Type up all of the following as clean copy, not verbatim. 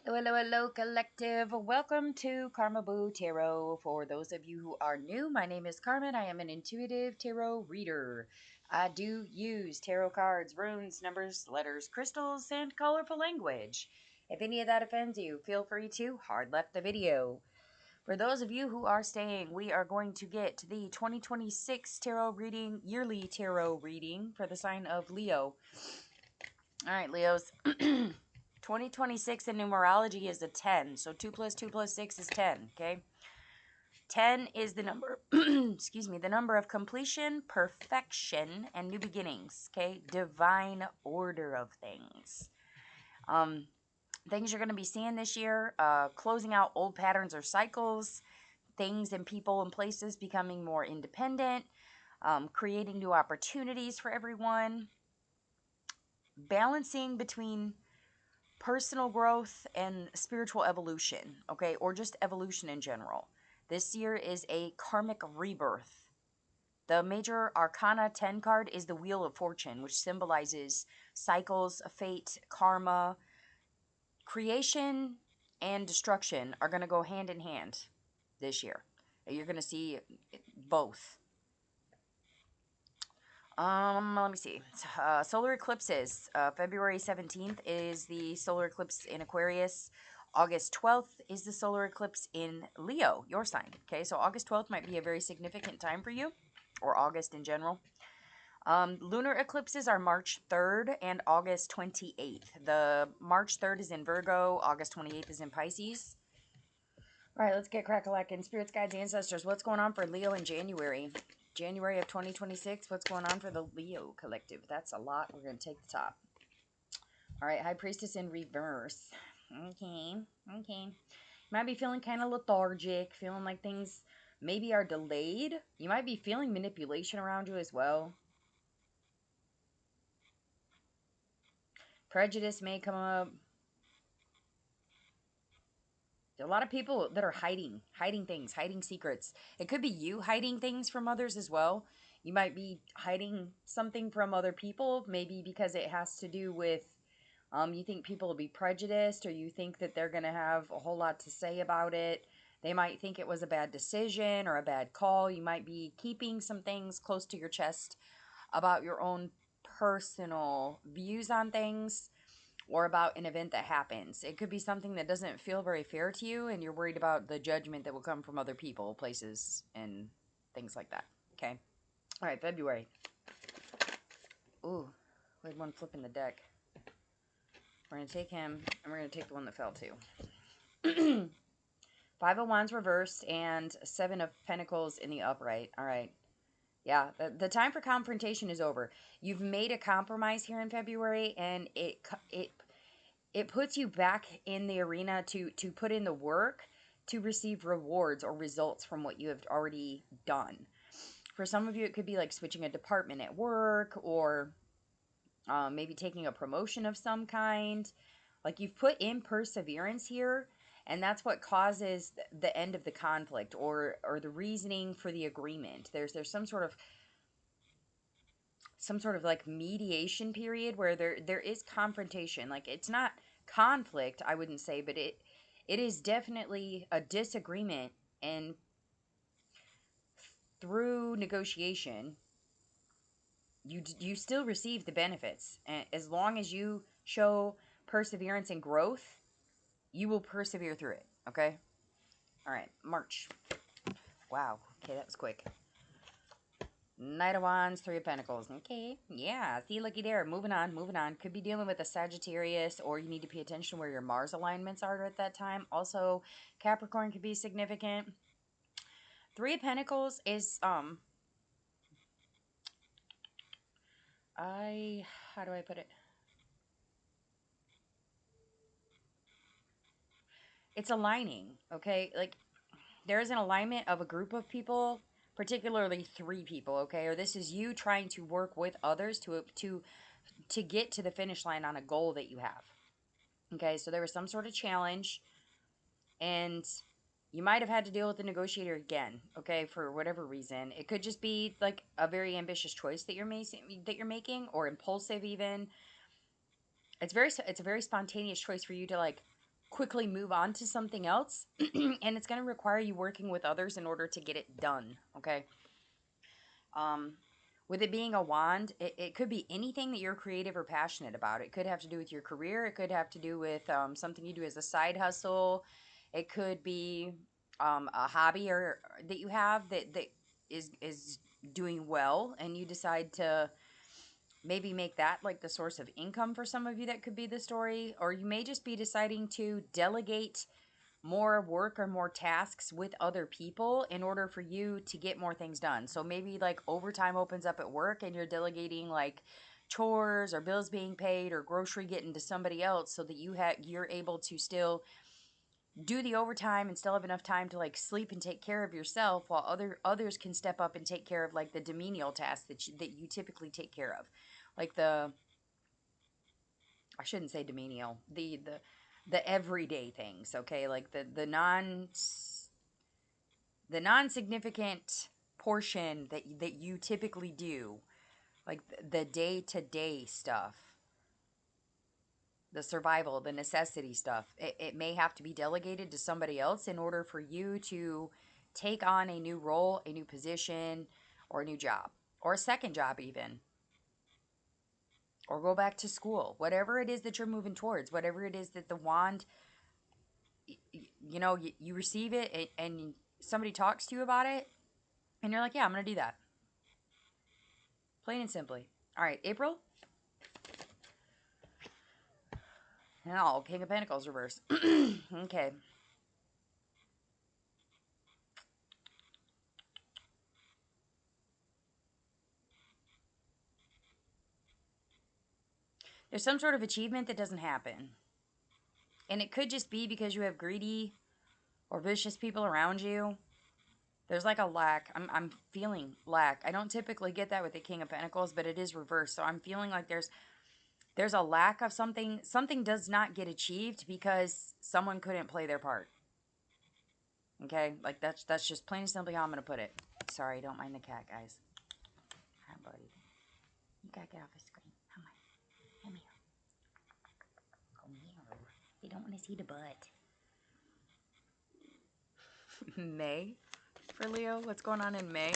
Hello, hello, hello, collective. Welcome to Carmaboo Tarot. For those of you who are new, my name is Carmen. I am an intuitive tarot reader. I do use tarot cards, runes, numbers, letters, crystals, and colorful language. If any of that offends you, feel free to hard left the video. For those of you who are staying, we are going to get the 2026 tarot reading, yearly tarot reading for the sign of Leo. All right, Leos. 2026 in numerology is a 10. So 2 plus 2 plus 6 is 10, okay? 10 is the number, excuse me, the number of completion, perfection, and new beginnings, okay? Divine order of things. Things you're going to be seeing this year, closing out old patterns or cycles, things and people and places becoming more independent, creating new opportunities for everyone, balancing between personal growth and spiritual evolution, okay, or just evolution in general. This year is a karmic rebirth. The major arcana 10 card is the Wheel of Fortune, which symbolizes cycles, fate, karma. Creation and destruction are going to go hand in hand this year. You're going to see both. Let me see. Solar eclipses. February 17th is the solar eclipse in Aquarius. August 12th is the solar eclipse in Leo, your sign. Okay, so August 12th might be a very significant time for you, or August in general. Lunar eclipses are March 3rd and August 28th. The March 3rd is in Virgo, August 28th is in Pisces. All right, let's get crack-a-lackin'. Spirits, guides, ancestors, what's going on for Leo in January? January of 2026, what's going on for the Leo collective? That's a lot. We're going to take the top. All right, High Priestess in reverse. Okay. You might be feeling kind of lethargic, feeling like things maybe are delayed. You might be feeling manipulation around you as well. Prejudice may come up. A lot of people that are hiding things, hiding secrets. It could be you hiding things from others as well. You might be hiding something from other people, maybe because it has to do with you think people will be prejudiced, or you think that they're going to have a whole lot to say about it. They might think it was a bad decision or a bad call. You might be keeping some things close to your chest about your own personal views on things, or about an event that happens. It could be something that doesn't feel very fair to you, and you're worried about the judgment that will come from other people, places, and things like that. Okay? All right, February. Ooh, we had one flipping the deck. We're going to take him, and we're going to take the one that fell too. Five of Wands reversed, and Seven of Pentacles in the upright. All right. Yeah, the time for confrontation is over. You've made a compromise here in February, and it puts you back in the arena to put in the work to receive rewards or results from what you have already done. For some of you, it could be like switching a department at work, or maybe taking a promotion of some kind. Like, you've put in perseverance here, and that's what causes the end of the conflict, or the reasoning for the agreement. There's some sort of like mediation period where there is confrontation. Like, it's not conflict, I wouldn't say, but it is definitely a disagreement, and through negotiation you still receive the benefits. And as long as you show perseverance and growth, you will persevere through it. Okay. All right, March. Wow, okay, that was quick. Knight of Wands, Three of Pentacles. Okay, yeah, see, looky there. Moving on. Could be dealing with a Sagittarius, or you need to pay attention where your Mars alignments are at that time. Also, Capricorn could be significant. Three of Pentacles is, how do I put it? It's aligning, okay? Like, there is an alignment of a group of people, particularly three people, okay? Or this is you trying to work with others to get to the finish line on a goal that you have. Okay, so there was some sort of challenge, and you might have had to deal with the negotiator again, okay, for whatever reason. It could just be like a very ambitious choice that you're making, or impulsive even. It's a very spontaneous choice for you to like quickly move on to something else. And it's going to require you working with others in order to get it done. Okay. Um, with it being a wand, it could be anything that you're creative or passionate about. It could have to do with your career. It could have to do with something you do as a side hustle. It could be a hobby or that you have that is doing well, and you decide to maybe make that like the source of income for some of you. That could be the story. Or you may just be deciding to delegate more work or more tasks with other people in order for you to get more things done. So maybe like overtime opens up at work and you're delegating like chores or bills being paid or grocery getting to somebody else so that you're able to still do the overtime and still have enough time to like sleep and take care of yourself, while others can step up and take care of like the demenial tasks that you typically take care of. Like I shouldn't say demenial, the everyday things, okay? Like the non-significant portion that you typically do, like the day-to-day stuff, the survival, the necessity stuff. It may have to be delegated to somebody else in order for you to take on a new role, a new position, or a new job, or a second job even, or go back to school. Whatever it is that you're moving towards, whatever it is that the wand, you receive it, and somebody talks to you about it, and you're like, yeah, I'm going to do that. Plain and simply. All right, April. Oh, King of Pentacles reverse. Okay. There's some sort of achievement that doesn't happen. And it could just be because you have greedy or vicious people around you. There's like a lack. I'm feeling lack. I don't typically get that with the King of Pentacles, but it is reversed. So I'm feeling like there's a lack of something. Something does not get achieved because someone couldn't play their part. Okay? Like that's just plain and simply how I'm going to put it. Sorry, don't mind the cat, guys. Hi, buddy. You got to get off the screen. Come on. Come here. Come here. They don't want to see the butt. May for Leo. What's going on in May?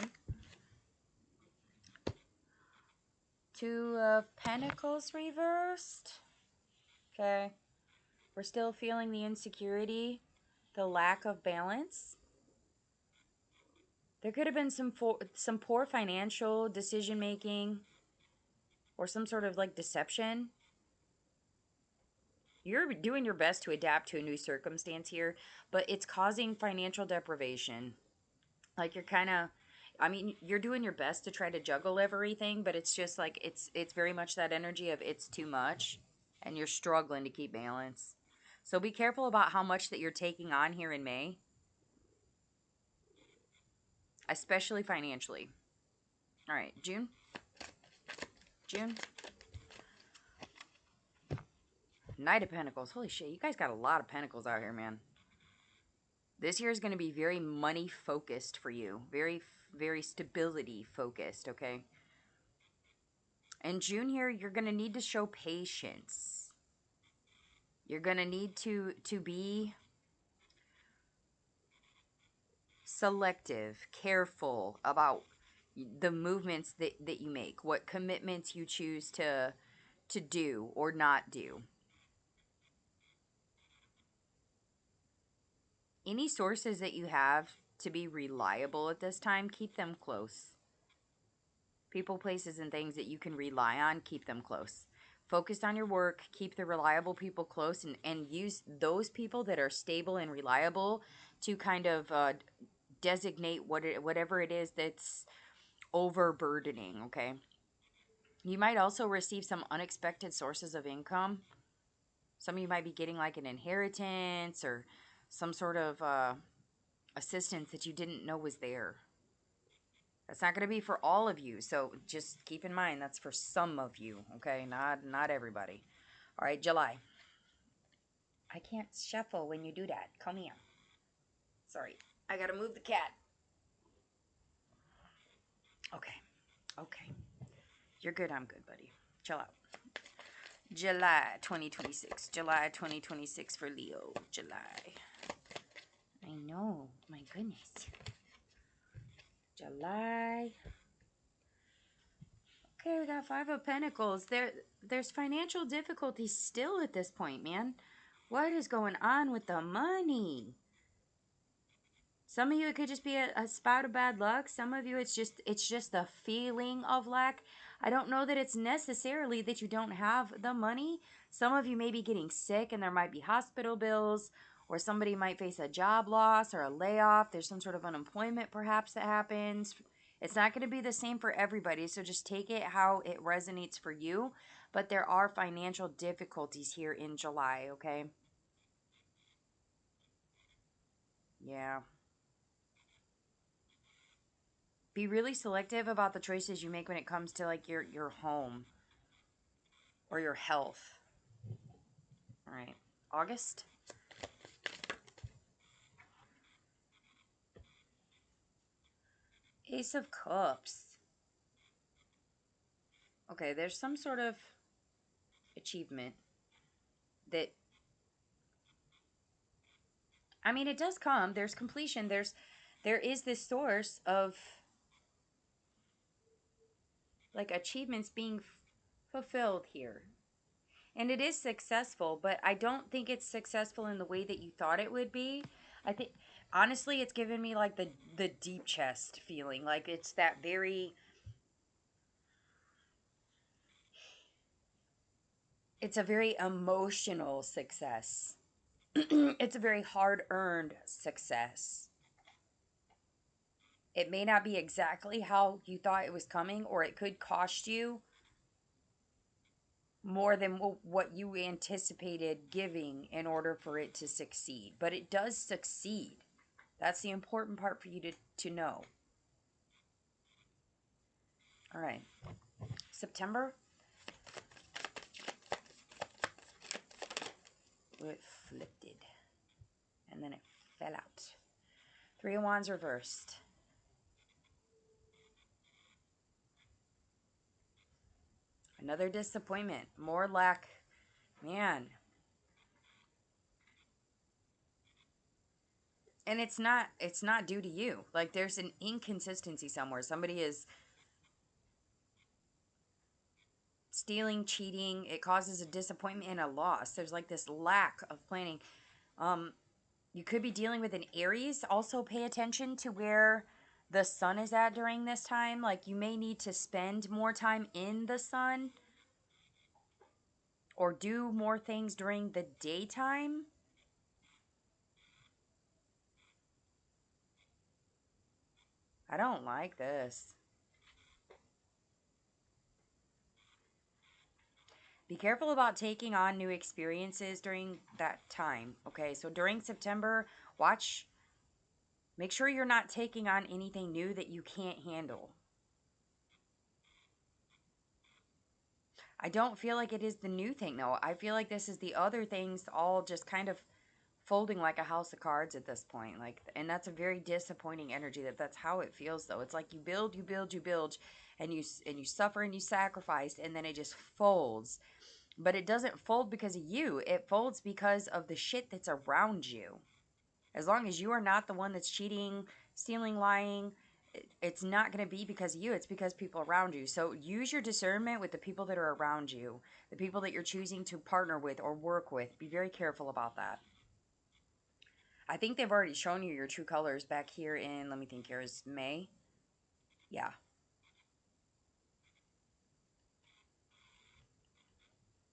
Two of Pentacles reversed. Okay. We're still feeling the insecurity, the lack of balance. There could have been some poor financial decision making or some sort of like deception. You're doing your best to adapt to a new circumstance here, but it's causing financial deprivation. Like you're kind of, I mean, you're doing your best to try to juggle everything, but it's just like it's very much that energy of it's too much and you're struggling to keep balance. So be careful about how much that you're taking on here in May, especially financially. All right, June. June. Knight of Pentacles. Holy shit, you guys got a lot of pentacles out here, man. This year is going to be very money focused for you. Very, very stability focused, okay? In June here, you're going to need to show patience. You're going to need to be selective, careful about the movements that you make, what commitments you choose to do or not do. Any sources that you have to be reliable at this time, keep them close. People, places, and things that you can rely on, keep them close. Focus on your work, keep the reliable people close, and use those people that are stable and reliable to kind of designate whatever it is that's overburdening, okay? You might also receive some unexpected sources of income. Some of you might be getting like an inheritance or some sort of assistance that you didn't know was there. That's not going to be for all of you, so just keep in mind that's for some of you, okay? Not everybody. All right, July. I can't shuffle when you do that. Come here. Sorry. I got to move the cat. Okay. Okay. You're good. I'm good, buddy. Chill out. July 2026. July 2026 for Leo. July. I know. My goodness. July. Okay, we got Five of Pentacles. There's financial difficulties still at this point, man. What is going on with the money? Some of you, it could just be a spout of bad luck. Some of you, it's just the feeling of lack. I don't know that it's necessarily that you don't have the money. Some of you may be getting sick and there might be hospital bills, or somebody might face a job loss or a layoff. There's some sort of unemployment perhaps that happens. It's not going to be the same for everybody, so just take it how it resonates for you. But there are financial difficulties here in July, okay? Yeah. Be really selective about the choices you make when it comes to like your home or your health. All right. August. Ace of Cups. Okay, there's some sort of achievement that, I mean, it does come. There's completion. There is this source of like achievements being fulfilled here. And it is successful, but I don't think it's successful in the way that you thought it would be. I think honestly it's given me like the deep chest feeling. Like it's that very, it's a very emotional success. It's a very hard earned success. It may not be exactly how you thought it was coming, or it could cost you more than what you anticipated giving in order for it to succeed. But it does succeed. That's the important part for you to know. All right. September. It flipped it. And then it fell out. Three of Wands reversed. Another disappointment. More lack. Man. And it's not due to you. Like there's an inconsistency somewhere. Somebody is stealing, cheating. It causes a disappointment and a loss. There's like this lack of planning. You could be dealing with an Aries. Also pay attention to where the sun is at during this time. Like you may need to spend more time in the sun or do more things during the daytime. I don't like this. Be careful about taking on new experiences during that time. Okay, so during September, make sure you're not taking on anything new that you can't handle. I don't feel like it is the new thing though. I feel like this is the other things all just kind of folding like a house of cards at this point. Like, and that's a very disappointing energy. That's how it feels though. It's like you build, and you suffer and you sacrifice, and then it just folds. But it doesn't fold because of you. It folds because of the shit that's around you. As long as you are not the one that's cheating, stealing, lying, it's not going to be because of you. It's because people around you. So use your discernment with the people that are around you, the people that you're choosing to partner with or work with. Be very careful about that. I think they've already shown you your true colors back here in, let me think here, is May. Yeah.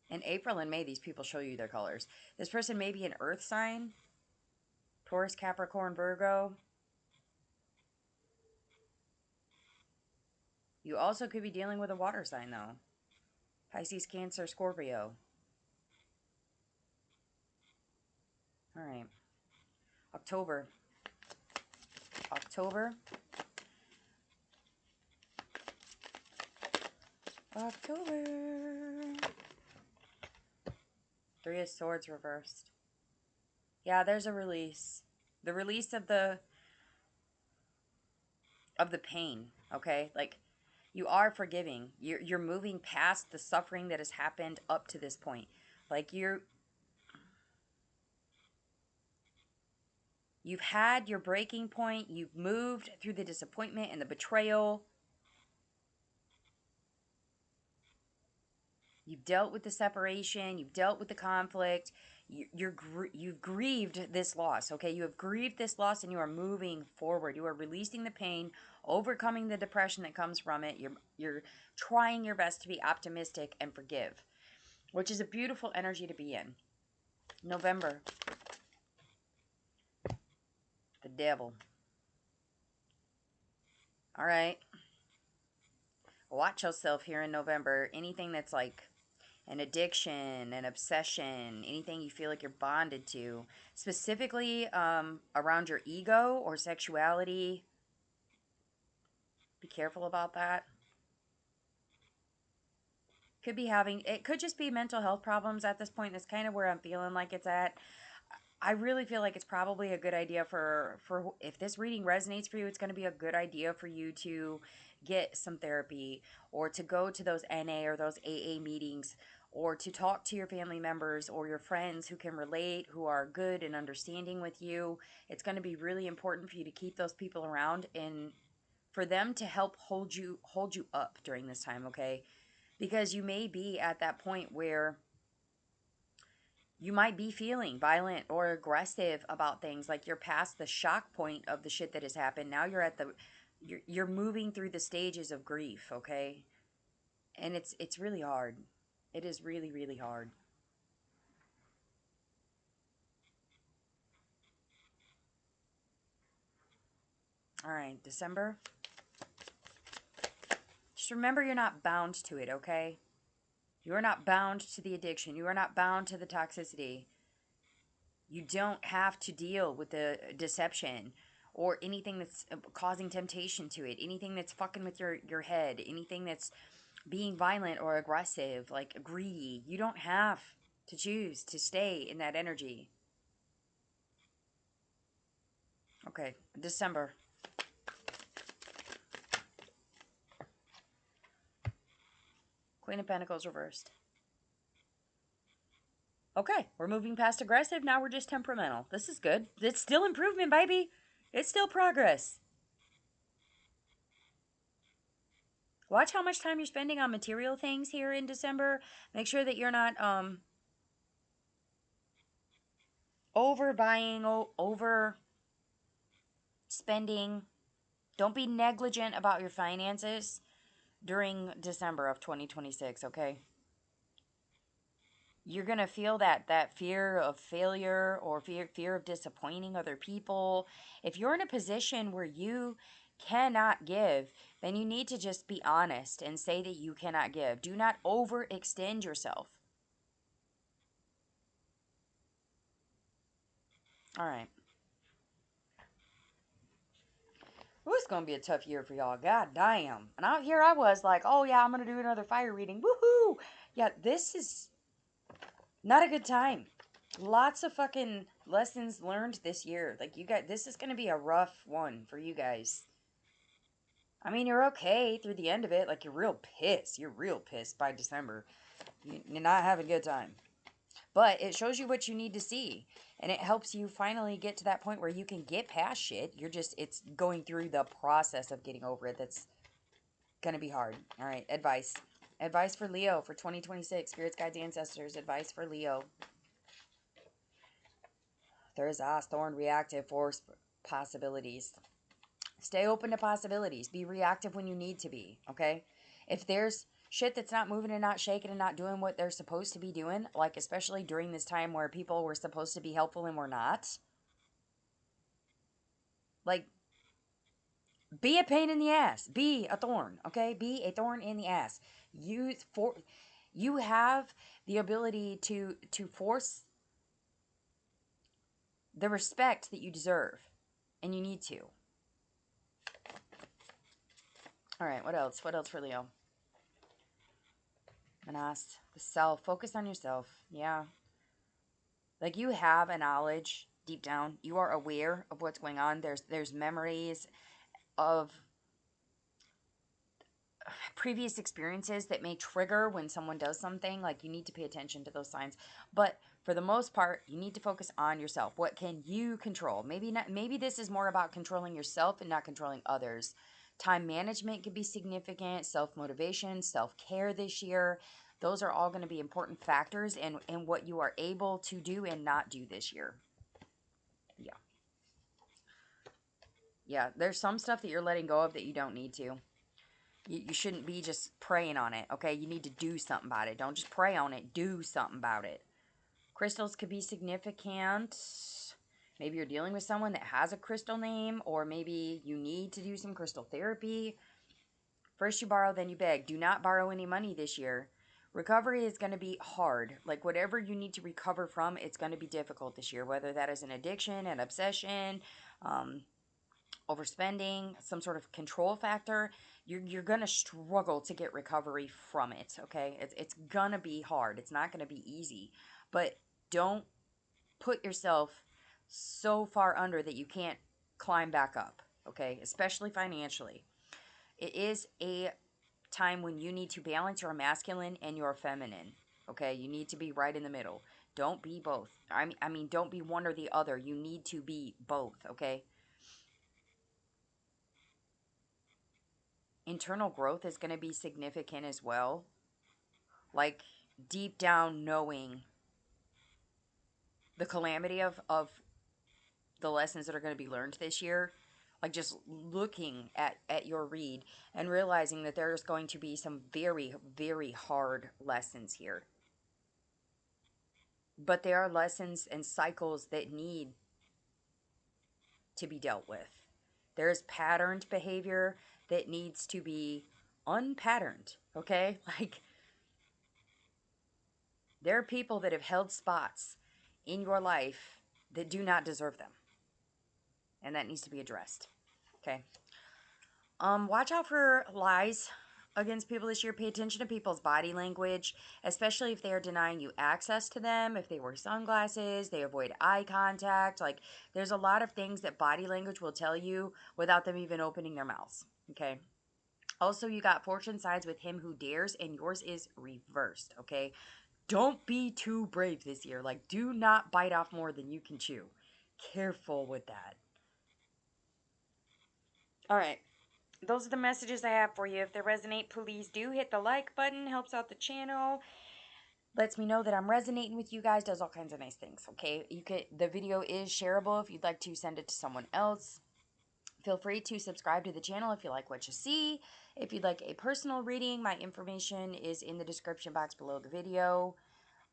In April and May, these people show you their colors. This person may be an earth sign, Taurus, Capricorn, Virgo. You also could be dealing with a water sign, though. Pisces, Cancer, Scorpio. All right. October. October. October. Three of Swords reversed. Yeah, there's a release. The release of the pain, okay? Like You are forgiving. You're moving past the suffering that has happened up to this point. Like you've had your breaking point. You've moved through the disappointment and the betrayal. You've dealt with the separation. You've dealt with the conflict. You've grieved this loss. Okay, you have grieved this loss, and you are moving forward. You are releasing the pain, overcoming the depression that comes from it. You're trying your best to be optimistic and forgive, which is a beautiful energy to be in. November, the devil. All right, watch yourself here in November. Anything that's like an addiction, an obsession, anything you feel like you're bonded to, specifically around your ego or sexuality. Be careful about that. Could be having, it could just be mental health problems at this point. That's kind of where I'm feeling like it's at. I really feel like it's probably a good idea for if this reading resonates for you, it's going to be a good idea for you to get some therapy or to go to those NA or those AA meetings or to talk to your family members or your friends who can relate, who are good and understanding with you. It's going to be really important for you to keep those people around and for them to help hold you up during this time, okay? Because you may be at that point where you might be feeling violent or aggressive about things, like you're past the shock point of the shit that has happened. Now you're at the you're moving through the stages of grief, okay? And it's really hard. It is really really hard. All right, December. Just remember you're not bound to it, okay? You are not bound to the addiction. You are not bound to the toxicity. You don't have to deal with the deception or anything that's causing temptation to it, anything that's fucking with your head, anything that's being violent or aggressive, like greedy. You don't have to choose to stay in that energy. Okay, December. Queen of Pentacles reversed. Okay, we're moving past aggressive. Now we're just temperamental. This is good. It's still improvement, baby. It's still progress. Watch how much time you're spending on material things here in December. Make sure that you're not overbuying, over spending. Don't be negligent about your finances during December of 2026, okay? You're going to feel that fear of failure or fear of disappointing other people. If you're in a position where you cannot give, then you need to just be honest and say that you cannot give. Do not overextend yourself. All right. Ooh, it's going to be a tough year for y'all. God damn. And out here I was like, oh yeah, I'm going to do another fire reading. Woohoo. Yeah, this is not a good time. Lots of fucking lessons learned this year. Like, you got, this is going to be a rough one for you guys. I mean, you're okay through the end of it. Like, you're real pissed. You're real pissed by December. You're not having a good time. But it shows you what you need to see. And it helps you finally get to that point where you can get past shit. You're just, it's going through the process of getting over it that's going to be hard. All right, advice. Advice for Leo for 2026. Spirits, guides, ancestors. Advice for Leo. There's Ass, Thorn, reactive, force, possibilities. Stay open to possibilities. Be reactive when you need to be, okay? If there's shit that's not moving and not shaking and not doing what they're supposed to be doing, like especially during this time where people were supposed to be helpful and were not, like, be a pain in the ass. Be a thorn, okay? Be a thorn in the ass. You have the ability to force the respect that you deserve, and you need to. All right, what else? What else for Leo? Manas, the self. Focus on yourself. Yeah. Like, you have a knowledge deep down. You are aware of what's going on. There's memories of previous experiences that may trigger when someone does something. Like, you need to pay attention to those signs. But for the most part, you need to focus on yourself. What can you control? Maybe not, maybe this is more about controlling yourself and not controlling others. Time management could be significant, self-motivation, self-care this year. Those are all going to be important factors in what you are able to do and not do this year. Yeah. Yeah, there's some stuff that you're letting go of that you don't need to. You shouldn't be just praying on it, okay? You need to do something about it. Don't just pray on it. Do something about it. Crystals could be significant. Maybe you're dealing with someone that has a crystal name, or maybe you need to do some crystal therapy. First you borrow, then you beg. Do not borrow any money this year. Recovery is going to be hard. Like, whatever you need to recover from, it's going to be difficult this year, whether that is an addiction, an obsession, um, overspending, some sort of control factor. You're going to struggle to get recovery from it, okay? It's going to be hard. It's not going to be easy. But don't put yourself so far under that you can't climb back up, okay? Especially financially. It is a time when you need to balance your masculine and your feminine. Okay, you need to be right in the middle. Don't be both. I mean, don't be one or the other. You need to be both. Okay. Internal growth is going to be significant as well. Like, deep down knowing the calamity of the lessons that are going to be learned this year. Like, just looking at your read and realizing that there's going to be some very, very hard lessons here. But there are lessons and cycles that need to be dealt with. There's patterned behavior that needs to be unpatterned, okay? Like, there are people that have held spots in your life that do not deserve them, and that needs to be addressed, okay? Watch out for lies against people this year. Pay attention to people's body language, especially if they are denying you access to them, if they wear sunglasses, they avoid eye contact. Like, there's a lot of things that body language will tell you without them even opening their mouths, okay? Also, you got fortune sides with him who dares, and yours is reversed, okay? Don't be too brave this year. Like, do not bite off more than you can chew. Careful with that. All right. Those are the messages I have for you. If they resonate, please do hit the like button. Helps out the channel. Lets me know that I'm resonating with you guys. Does all kinds of nice things. Okay, the video is shareable if you'd like to send it to someone else. Feel free to subscribe to the channel if you like what you see. If you'd like a personal reading, my information is in the description box below the video.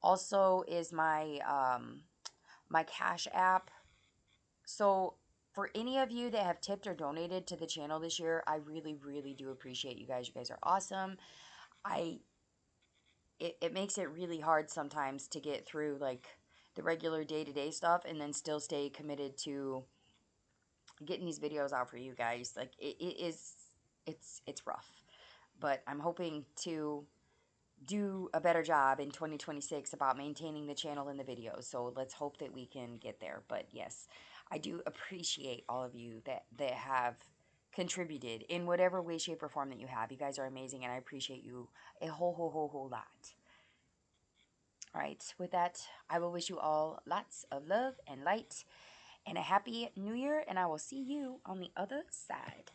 Also is my Cash App. So for any of you that have tipped or donated to the channel this year, I really, really do appreciate you guys. You guys are awesome. It makes it really hard sometimes to get through, like, the regular day-to-day stuff and then still stay committed to getting these videos out for you guys. Like, it's rough. But I'm hoping to do a better job in 2026 about maintaining the channel and the videos. So let's hope that we can get there. But yes, I do appreciate all of you that have contributed in whatever way, shape, or form that you have. You guys are amazing, and I appreciate you a whole lot. All right, with that, I will wish you all lots of love and light and a happy new year, and I will see you on the other side.